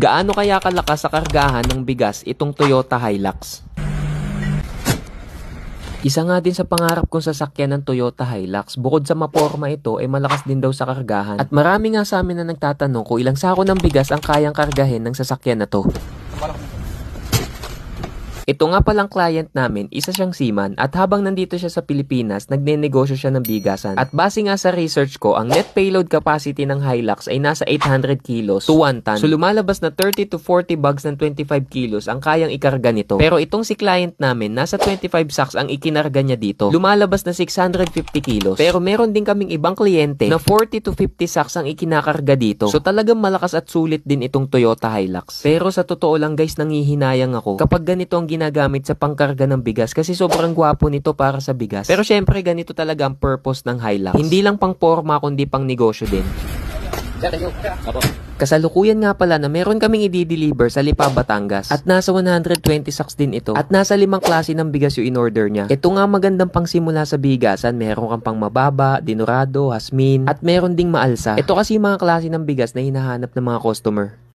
Gaano kaya kalakas sa kargahan ng bigas itong Toyota Hilux? Isa nga din sa pangarap kong sasakyan ng Toyota Hilux, bukod sa maporma ito ay malakas din daw sa kargahan. At marami nga sa amin na nagtatanong kung ilang sako ng bigas ang kayang kargahin ng sasakyan na to. Ito nga palang client namin, isa siyang seaman at habang nandito siya sa Pilipinas, nagnenegosyo siya ng bigasan. At base nga sa research ko, ang net payload capacity ng Hilux ay nasa 800 kilos to 1 ton. So lumalabas na 30 to 40 bags ng 25 kilos ang kayang ikarga nito. Pero itong si client namin, nasa 25 sacks ang ikinarga niya dito. Lumalabas na 650 kilos. Pero meron din kaming ibang kliyente na 40 to 50 sacks ang ikinakarga dito. So talagang malakas at sulit din itong Toyota Hilux. Pero sa totoo lang guys, nangihinayang ako kapag ganito ang ginagamit sa pangkarga ng bigas kasi sobrang gwapo nito para sa bigas. Pero syempre ganito talaga ang purpose ng Hilux. Hindi lang pang forma kundi pang negosyo din. Kasalukuyan nga pala na meron kaming i-deliver sa Lipa, Batangas at nasa 120 sacks din ito at nasa 5 klase ng bigas yung in-order niya. Ito nga magandang pangsimula sa bigasan, meron kang pang mababa, dinurado, hasmin at meron ding maalsa. Ito kasi yung mga klase ng bigas na hinahanap ng mga customer.